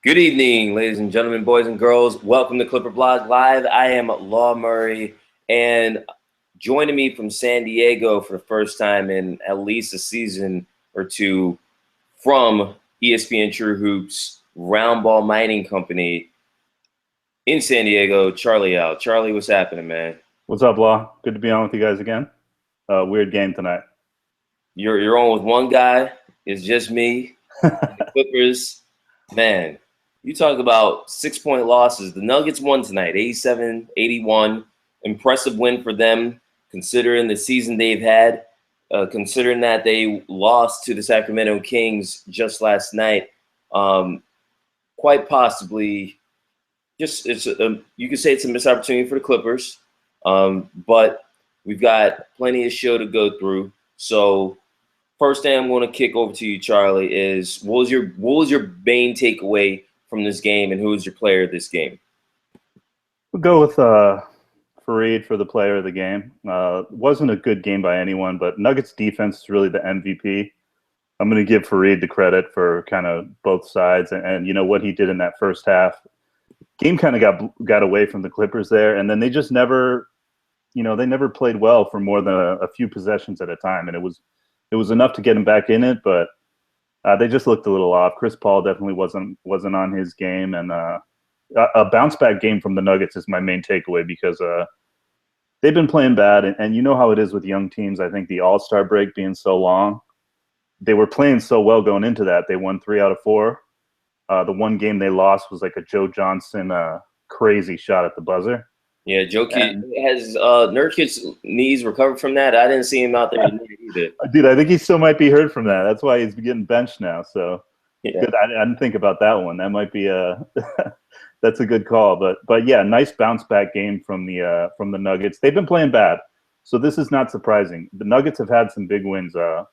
Good evening, ladies and gentlemen, boys and girls. Welcome to ClipperBlog Live. I am Law Murray, and joining me from San Diego for the first time in at least a season or two from ESPN True Hoops Roundball Mining Company in San Diego, Charlie Al. Charlie, what's happening, man? What's up, Law? Good to be on with you guys again. Weird game tonight. You're on with one guy. It's just me. The Clippers, man. You talk about 6-point losses. The Nuggets won tonight, 87-81. Impressive win for them, considering the season they've had, considering that they lost to the Sacramento Kings just last night. Quite possibly, you could say it's a missed opportunity for the Clippers, but we've got plenty of show to go through. So first thing I'm going to kick over to you, Charlie, is what was your main takeaway from this game, and who was your player of this game? We'll go with Fareed for the player of the game. Wasn't a good game by anyone, but Nuggets defense is really the MVP. I'm going to give Fareed the credit for kind of both sides, and you know what he did in that first half. Game kind of got away from the Clippers there, and then they just never, they never played well for more than a few possessions at a time, and it was enough to get him back in it, but they just looked a little off. Chris Paul definitely wasn't on his game, and a bounce back game from the Nuggets is my main takeaway because they've been playing bad, and you know how it is with young teams. I think the All-Star break being so long, they were playing so well going into that. They won 3 out of 4. The one game they lost was like a Joe Johnson crazy shot at the buzzer. Yeah, has Nurkic's knees recovered from that? I didn't see him out there either. Dude, I think he still might be hurt from that. That's why he's getting benched now. So yeah. Good. I didn't think about that one. That might be that's a good call. But yeah, nice bounce back game from the Nuggets. They've been playing bad, so this is not surprising. The Nuggets have had some big wins. Not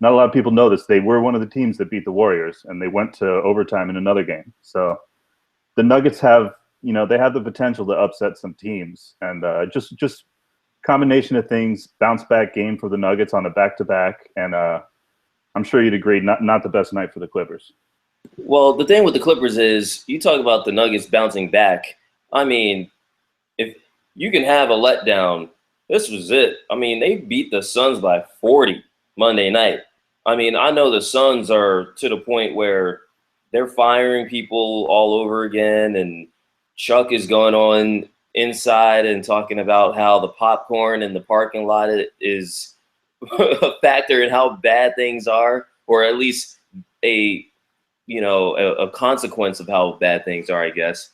a lot of people know this. They were one of the teams that beat the Warriors, and they went to overtime in another game. So the Nuggets have. They have the potential to upset some teams, and just combination of things, bounce back game for the Nuggets on a back-to-back, and I'm sure you'd agree, not the best night for the Clippers. Well, the thing with the Clippers is you talk about the Nuggets bouncing back. I mean, if you can have a letdown, this was it. I mean, they beat the Suns by 40 Monday night. I mean, I know the Suns are to the point where they're firing people all over again, and Chuck is going on inside and talking about how the popcorn in the parking lot is a factor in how bad things are, or at least a consequence of how bad things are, I guess.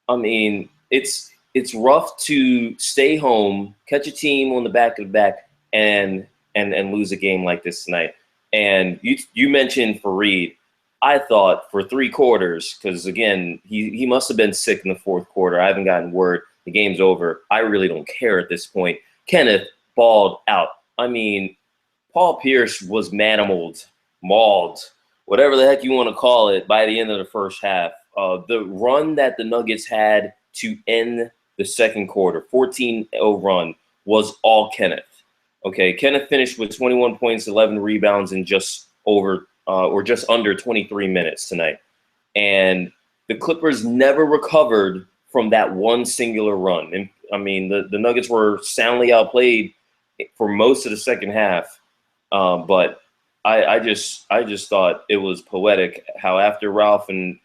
I mean, it's rough to stay home, catch a team on the back of the back, and lose a game like this tonight. And you mentioned Fareed. I thought for 3 quarters, because again, he must have been sick in the 4th quarter. I haven't gotten word. The game's over. I really don't care at this point. Kenneth balled out. I mean, Paul Pierce was mauled, whatever the heck you want to call it, by the end of the first half. The run that the Nuggets had to end the 2nd quarter, 14-0 run, was all Kenneth. Okay, Kenneth finished with 21 points, 11 rebounds, and just under 23 minutes tonight. And the Clippers never recovered from that one singular run. And I mean, the Nuggets were soundly outplayed for most of the second half. But I just thought it was poetic how after Ralph and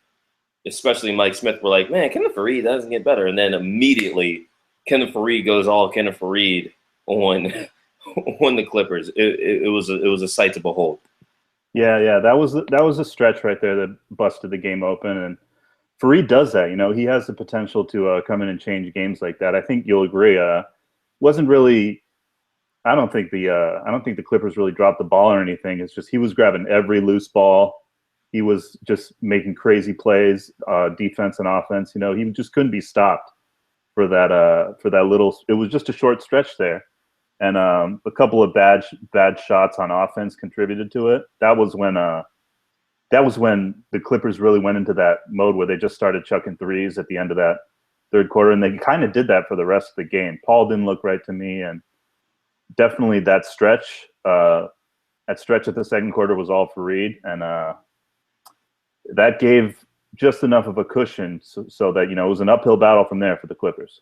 especially Mike Smith were like, man, Kenneth Fareed doesn't get better. And then immediately Kenneth Fareed goes all Kenneth Fareed on the Clippers. It was a sight to behold. Yeah, that was a stretch right there that busted the game open, and Fareed does that. He has the potential to come in and change games like that. I think you'll agree. Wasn't really. I don't think the Clippers really dropped the ball or anything. It's just he was grabbing every loose ball. He was just making crazy plays, defense and offense. He just couldn't be stopped for that little. It was just a short stretch there. And a couple of bad shots on offense contributed to it. That was when the Clippers really went into that mode where they just started chucking threes at the end of that 3rd quarter, and they kind of did that for the rest of the game. Paul didn't look right to me, and definitely that stretch at the 2nd quarter was all Fareed, and that gave just enough of a cushion so that, it was an uphill battle from there for the Clippers.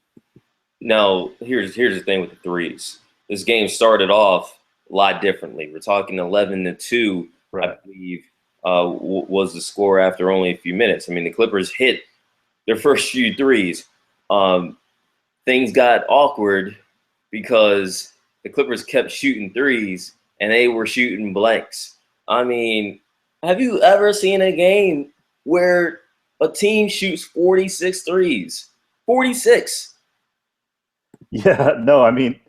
Now, here's the thing with the threes. This game started off a lot differently. We're talking 11-2, Right. I believe, was the score after only a few minutes. I mean, the Clippers hit their first few threes. Things got awkward because the Clippers kept shooting threes and they were shooting blanks. I mean, have you ever seen a game where a team shoots 46 threes? 46. Yeah, no, I mean,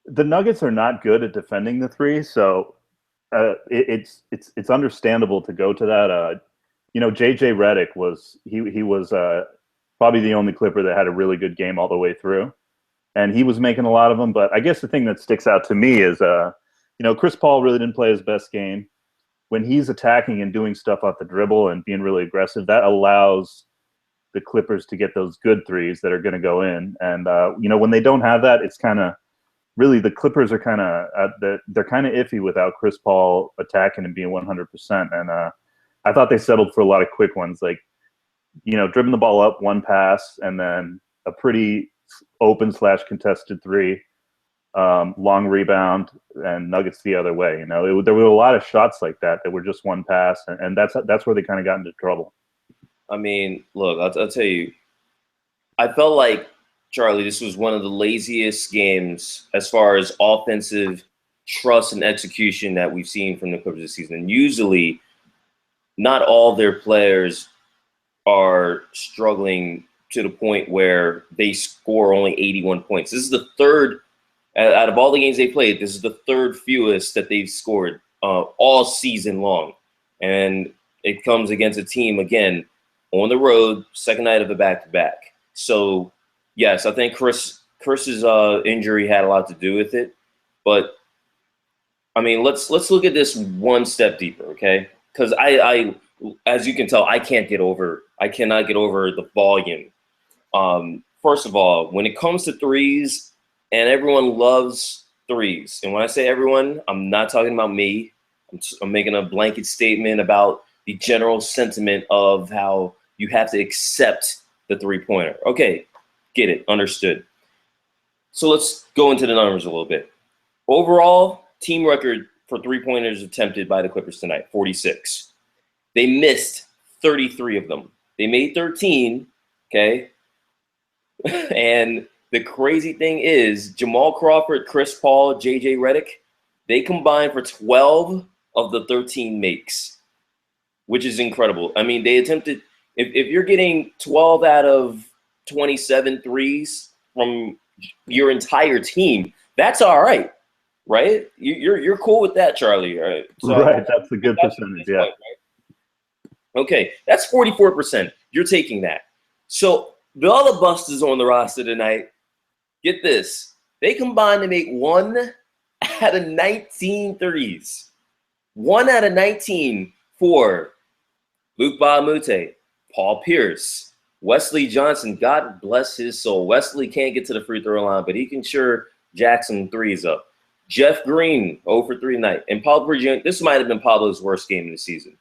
the Nuggets are not good at defending the three, so it's understandable to go to that. JJ Redick was probably the only Clipper that had a really good game all the way through, and he was making a lot of them. But I guess the thing that sticks out to me is, Chris Paul really didn't play his best game. When he's attacking and doing stuff off the dribble and being really aggressive, that allows the Clippers to get those good threes that are going to go in. And when they don't have that, it's kind of really the Clippers are kind of they're kind of iffy without Chris Paul attacking and being 100%. And I thought they settled for a lot of quick ones, like dribbling the ball up, one pass, and then a pretty open / contested three, long rebound, and Nuggets the other way. There were a lot of shots like that were just one pass, and that's where they kind of got into trouble. I mean, look, I'll tell you, I felt like, Charlie, this was one of the laziest games as far as offensive trust and execution that we've seen from the Clippers this season. And usually, not all their players are struggling to the point where they score only 81 points. This is the third, out of all the games they played, this is the third fewest that they've scored all season long. And it comes against a team, again, on the road, second night of a back-to-back. So, yes, I think Chris's injury had a lot to do with it. But, I mean, let's look at this one step deeper, okay? Because I, as you can tell, I cannot get over the volume. First of all, when it comes to threes, and everyone loves threes, and when I say everyone, I'm not talking about me. I'm making a blanket statement about the general sentiment of how you have to accept the three-pointer. Okay, get it, understood. So let's go into the numbers a little bit. Overall, team record for three-pointers attempted by the Clippers tonight, 46. They missed 33 of them. They made 13, okay? And the crazy thing is, Jamal Crawford, Chris Paul, JJ Redick, they combined for 12 of the 13 makes, which is incredible. I mean, they attempted, if you're getting 12 out of 27 threes from your entire team, that's all right, right? You're cool with that, Charlie, right? So right, that's a good percentage, yeah. Point, right? Okay, that's 44%. You're taking that. So the other busters on the roster tonight, get this. They combined to make 1 out of 19 threes. 1 out of 19 for Luke Bahamute, Paul Pierce, Wesley Johnson. God bless his soul. Wesley can't get to the free throw line, but he can sure jack some threes up. Jeff Green, 0 for 3 tonight. And Pablo Prigioni, this might have been Pablo's worst game of the season.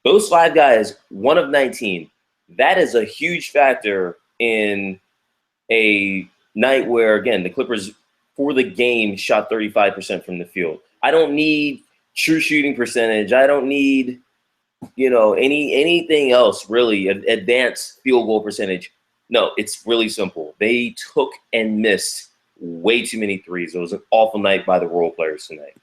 Those 5 guys, 1 of 19. That is a huge factor in a night where, again, the Clippers, for the game, shot 35% from the field. I don't need true shooting percentage. I don't need, anything else, really, advanced field goal percentage. No, it's really simple. They took and missed way too many threes. It was an awful night by the role players tonight.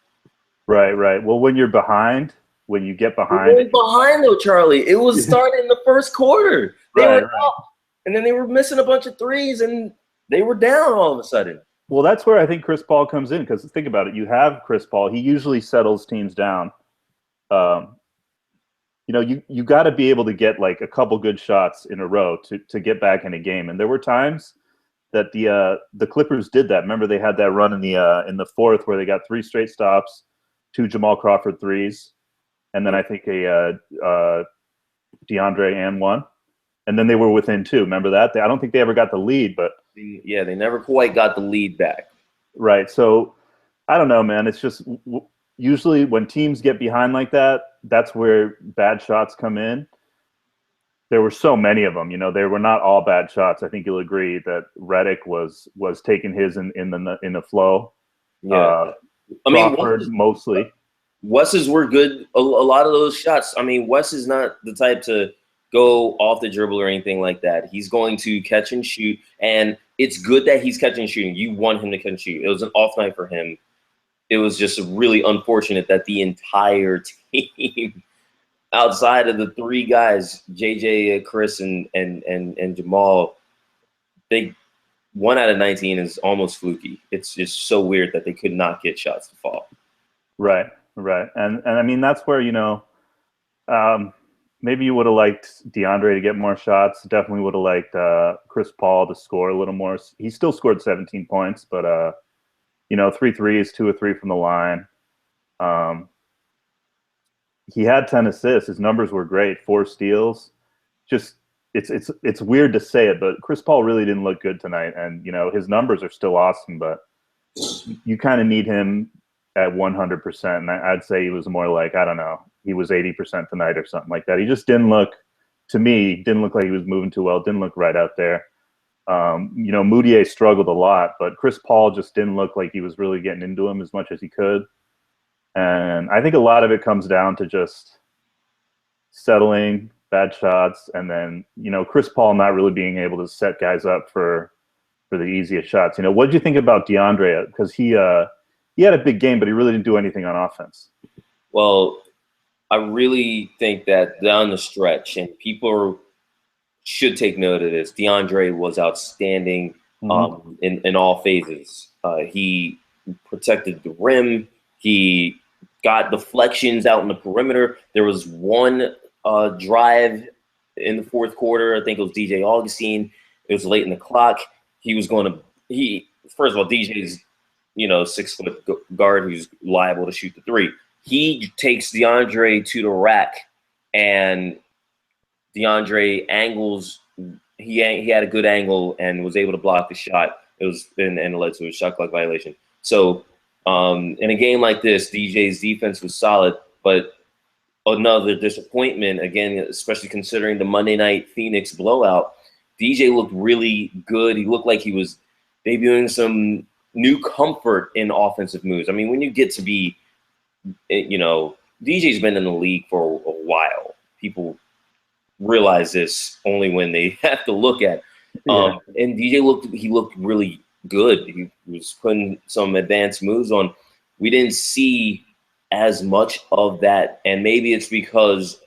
Right. Well, when you're behind, when you get behind. We were behind, though, Charlie. It was starting in the first quarter. They were up, and then they were missing a bunch of threes, and they were down all of a sudden. Well, that's where I think Chris Paul comes in, because think about it. You have Chris Paul. He usually settles teams down. You got to be able to get like a couple good shots in a row to get back in a game. And there were times that the Clippers did that. Remember, they had that run in the fourth where they got 3 straight stops, 2 Jamal Crawford threes, and then I think a DeAndre and 1. And then they were within 2. Remember that? I don't think they ever got the lead, but yeah, they never quite got the lead back. Right. So I don't know, man. It's just usually when teams get behind like that, that's where bad shots come in. there were so many of them. They were not all bad shots. I think you'll agree that Redick was taking his in the flow. Yeah. I mean, Crawford mostly. Wes's were good. A lot of those shots. I mean, Wes is not the type to go off the dribble or anything like that. He's going to catch and shoot, and it's good that he's catching and shooting. You want him to catch and shoot. It was an off night for him. It was just really unfortunate that the entire team, outside of the three guys, JJ, Chris, and Jamal, they 1 out of 19 is almost fluky. It's just so weird that they could not get shots to fall. Right. And I mean, that's where, maybe you would have liked DeAndre to get more shots. Definitely would have liked Chris Paul to score a little more. He still scored 17 points, but, 3 threes, 2 or 3 from the line. He had 10 assists. His numbers were great. 4 steals. Just it's weird to say it, but Chris Paul really didn't look good tonight. And, his numbers are still awesome, but you kind of need him at 100%. And I'd say he was more like, I don't know, he was 80% tonight or something like that. He just didn't look like he was moving too well. Didn't look right out there. Moutier struggled a lot, but Chris Paul just didn't look like he was really getting into him as much as he could. And I think a lot of it comes down to just settling bad shots. And then, Chris Paul not really being able to set guys up for the easiest shots. What did you think about DeAndre? Because he had a big game, but he really didn't do anything on offense. Well, I really think that down the stretch, and people should take note of this, DeAndre was outstanding in all phases. He protected the rim. He got deflections out in the perimeter. There was one drive in the fourth quarter. I think it was DJ Augustine. It was late in the clock. First of all, DJ's 6-foot guard who's liable to shoot the three. He takes DeAndre to the rack, and DeAndre angles. He had a good angle and was able to block the shot. It was and it led to a shot clock violation. So in a game like this, DJ's defense was solid, but another disappointment again, especially considering the Monday night Phoenix blowout. DJ looked really good. He looked like he was debuting some new comfort in offensive moves. I mean, when you get to be, DJ's been in the league for a while. People realize this only when they have to look at. And DJ looked really good. He was putting some advanced moves on. We didn't see as much of that, and maybe it's because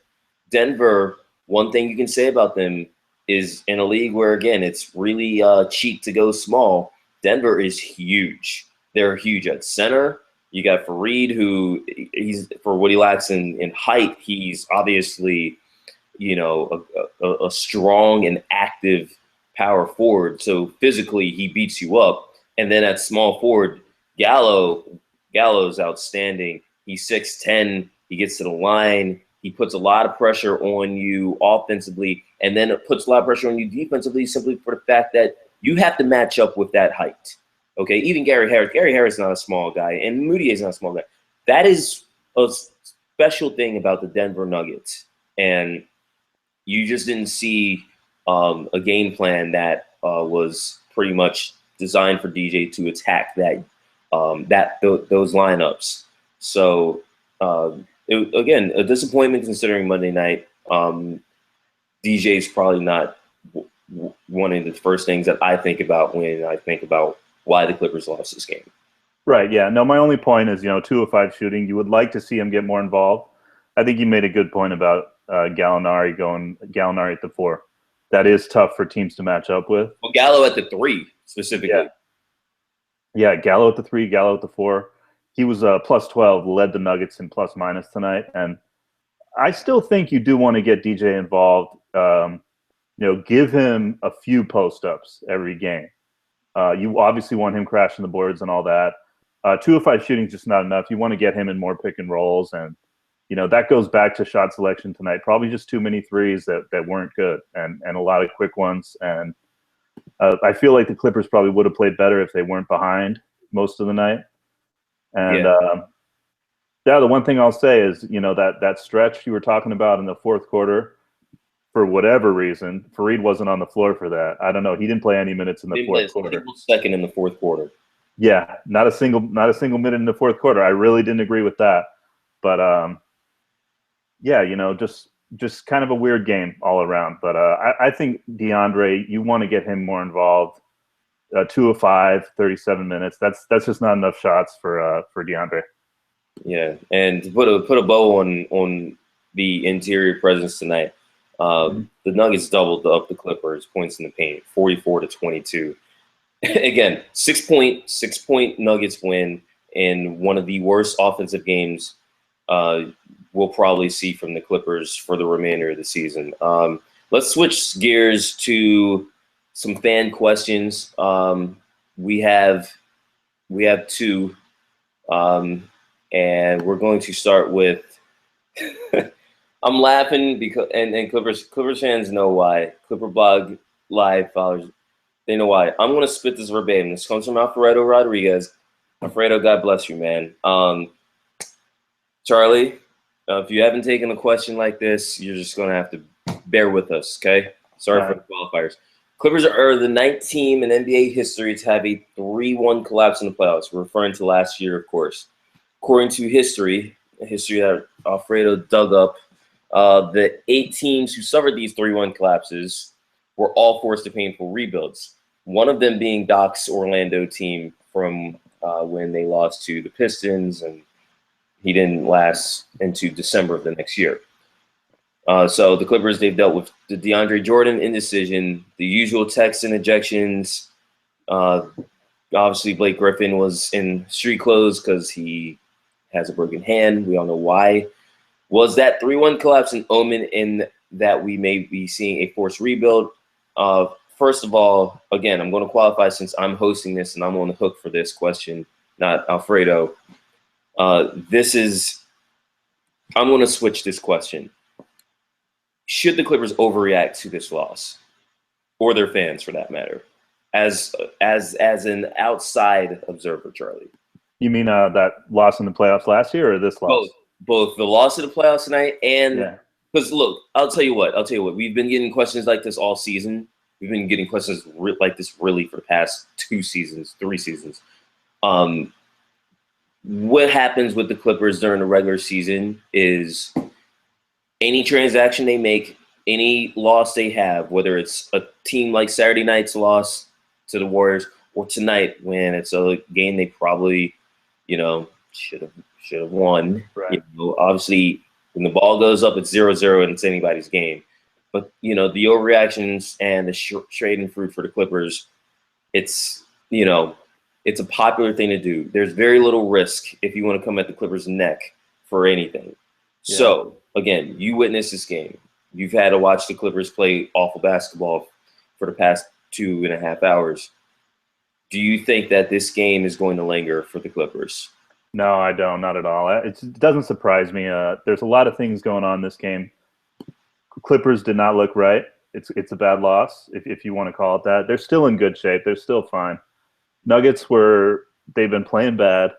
Denver. One thing you can say about them is in a league where, again, it's really cheap to go small. Denver is huge. They're huge at center. You got Fareed, who he's for what he lacks in height. He's obviously, a strong and active power forward. So physically, he beats you up. And then at small forward, Gallo's outstanding. He's 6'10". He gets to the line. He puts a lot of pressure on you offensively, and then it puts a lot of pressure on you defensively simply for the fact that you have to match up with that height. Okay, even Gary Harris. Gary Harris is not a small guy, and Moutier is not a small guy. That is a special thing about the Denver Nuggets, and you just didn't see a game plan that was pretty much designed for DJ to attack those lineups. So again, a disappointment considering Monday night. DJ's probably not one of the first things that I think about when I think about why the Clippers lost this game. Right, yeah. No, my only point is, 2 of 5 shooting. You would like to see him get more involved. I think you made a good point about Gallinari at the 4. That is tough for teams to match up with. Well, Gallo at the 3 specifically. Yeah, Gallo at the 3, Gallo at the 4. He was plus 12, led the Nuggets in plus minus tonight. And I still think you do want to get DJ involved. Give him a few post-ups every game. You obviously want him crashing the boards and all that. 2 of 5 shooting is just not enough. You want to get him in more pick and rolls. And, that goes back to shot selection tonight. Probably just too many threes that weren't good and a lot of quick ones. And I feel like the Clippers probably would have played better if they weren't behind most of the night. And the one thing I'll say is, that stretch you were talking about in the fourth quarter, for whatever reason, Fareed wasn't on the floor for that. I don't know. He didn't play any minutes in the fourth quarter. Second in the fourth quarter. Yeah, not a single minute in the fourth quarter. I really didn't agree with that. But yeah, just kind of a weird game all around. But I think DeAndre, you want to get him more involved. 2 of 5, 37 minutes. That's just not enough shots for DeAndre. Yeah, and to put a bow on the interior presence tonight, the Nuggets doubled up the Clippers points in the paint, 44-22. Again, 6-point Nuggets win in one of the worst offensive games we'll probably see from the Clippers for the remainder of the season. Let's switch gears to some fan questions. We have two, and we're going to start with. I'm laughing because and Clippers fans know why. ClipperBlog live followers, they know why. I'm gonna spit this verbatim. This comes from Alfredo Rodriguez. Alfredo, God bless you, man. Charlie, if you haven't taken a question like this, you're just gonna have to bear with us, okay? Sorry for the qualifiers. Clippers are the 9th team in NBA history to have a 3-1 collapse in the playoffs. We're referring to last year, of course. According to history that Alfredo dug up, the 8 teams who suffered these 3-1 collapses were all forced to painful rebuilds. One of them being Doc's Orlando team from when they lost to the Pistons, and he didn't last into December of the next year. So the Clippers, they've dealt with the DeAndre Jordan indecision, the usual texts and ejections. Obviously, Blake Griffin was in street clothes because he has a broken hand. We all know why. Was that 3-1 collapse an omen in that we may be seeing a forced rebuild? First of all, again, I'm going to qualify since I'm hosting this and I'm on the hook for this question, not Alfredo. I'm going to switch this question. Should the Clippers overreact to this loss, or their fans for that matter, as an outside observer, Charlie? You mean that loss in the playoffs last year, or this loss? Both the loss of the playoffs tonight and because look, I'll tell you what. We've been getting questions like this all season. We've been getting questions like this really for the past 3 seasons. What happens with the Clippers during the regular season is any transaction they make, any loss they have, whether it's a team like Saturday night's loss to the Warriors or tonight when it's a game they probably, should have won. Right. Obviously, when the ball goes up, it's 0-0 and it's anybody's game. But, the overreactions and the trading fruit for the Clippers, it's a popular thing to do. There's very little risk if you want to come at the Clippers' neck for anything. Yeah. So, again, you witnessed this game. You've had to watch the Clippers play awful basketball for the past 2.5 hours. Do you think that this game is going to linger for the Clippers? No, I don't. Not at all. It doesn't surprise me. There's a lot of things going on in this game. Clippers did not look right. It's a bad loss, if you want to call it that. They're still in good shape. They're still fine. Nuggets they've been playing bad.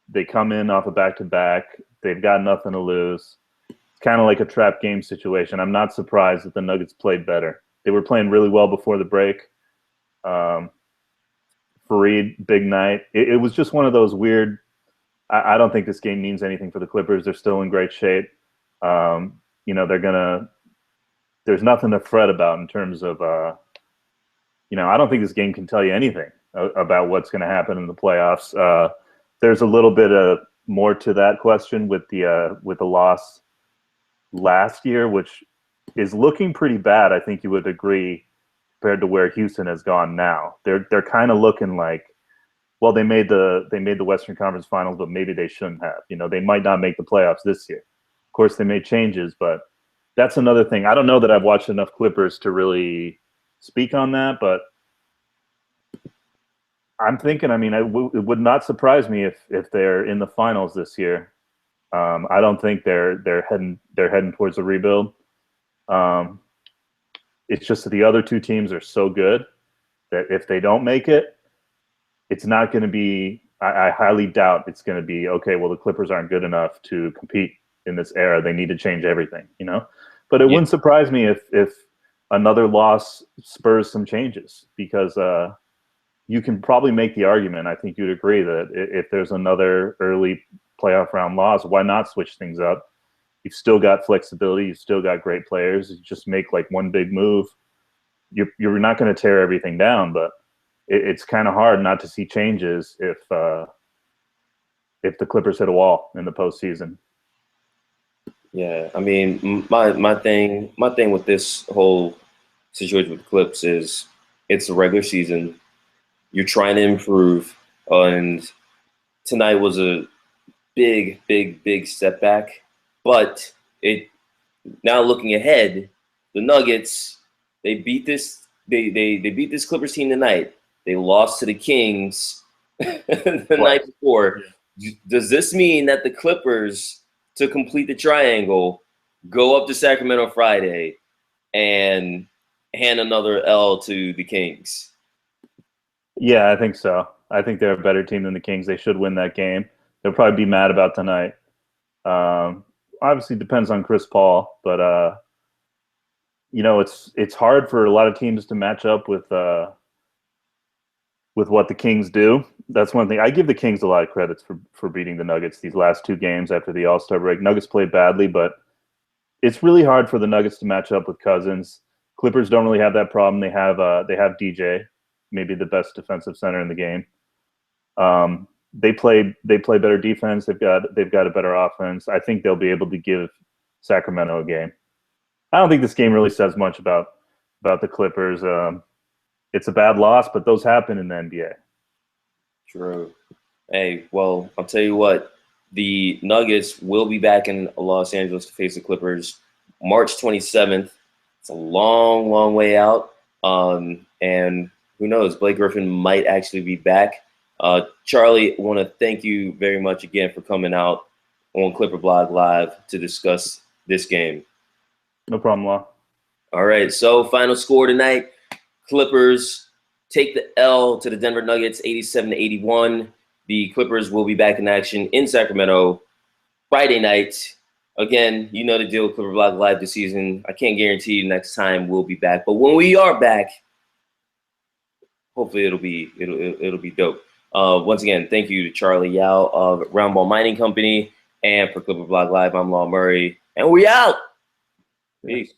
They come in off a back-to-back. They've got nothing to lose. It's kind of like a trap game situation. I'm not surprised that the Nuggets played better. They were playing really well before the break. Fareed, big night. It was just one of those weird. I don't think this game means anything for the Clippers. They're still in great shape. There's nothing to fret about in terms of. I don't think this game can tell you anything about what's going to happen in the playoffs. There's a little bit of more to that question with the loss last year, which is looking pretty bad. I think you would agree compared to where Houston has gone now. They're kind of looking like, well, they made the Western Conference Finals, but maybe they shouldn't have. They might not make the playoffs this year. Of course, they made changes, but that's another thing. I don't know that I've watched enough Clippers to really speak on that, but I'm thinking. It would not surprise me if they're in the finals this year. I don't think they're heading towards a rebuild. It's just that the other 2 teams are so good that if they don't make it, it's not going to be. I highly doubt it's going to be okay. Well, the Clippers aren't good enough to compete in this era. They need to change everything. But it wouldn't surprise me if another loss spurs some changes, because you can probably make the argument, I think you'd agree, that if there's another early playoff round loss, why not switch things up? You've still got flexibility. You've still got great players. You just make like one big move. You're not going to tear everything down, but it's kind of hard not to see changes if the Clippers hit a wall in the postseason. Yeah, I mean, my thing with this whole situation with the Clips is it's a regular season. You're trying to improve, and tonight was a big step back. But now looking ahead, the Nuggets, they beat this beat this Clippers team tonight. They lost to the Kings the night before. Does this mean that the Clippers, to complete the triangle, go up to Sacramento Friday and hand another L to the Kings? Yeah, I think so. I think they're a better team than the Kings. They should win that game. They'll probably be mad about tonight. Obviously, depends on Chris Paul, but it's hard for a lot of teams to match up with what the Kings do. That's one thing. I give the Kings a lot of credits for beating the Nuggets these last two games after the All-Star break. Nuggets played badly, but it's really hard for the Nuggets to match up with Cousins. Clippers don't really have that problem. They have DJ, maybe the best defensive center in the game. They play better defense. They've got a better offense. I think they'll be able to give Sacramento a game. I don't think this game really says much about the Clippers. It's a bad loss, but those happen in the NBA. True. Hey, well, I'll tell you what. The Nuggets will be back in Los Angeles to face the Clippers March 27th. It's a long way out. And who knows? Blake Griffin might actually be back. Charlie, I want to thank you very much again for coming out on ClipperBlog Live to discuss this game. No problem, Law. All right, so final score tonight. Clippers take the L to the Denver Nuggets, 87-81. The Clippers will be back in action in Sacramento Friday night. Again, you know the deal with ClipperBlog Live this season. I can't guarantee you next time we'll be back, but when we are back, hopefully it'll be dope. Once again, thank you to Charlie Yao of Roundball Mining Company, and for ClipperBlog Live, I'm Law Murray, and we out. Peace.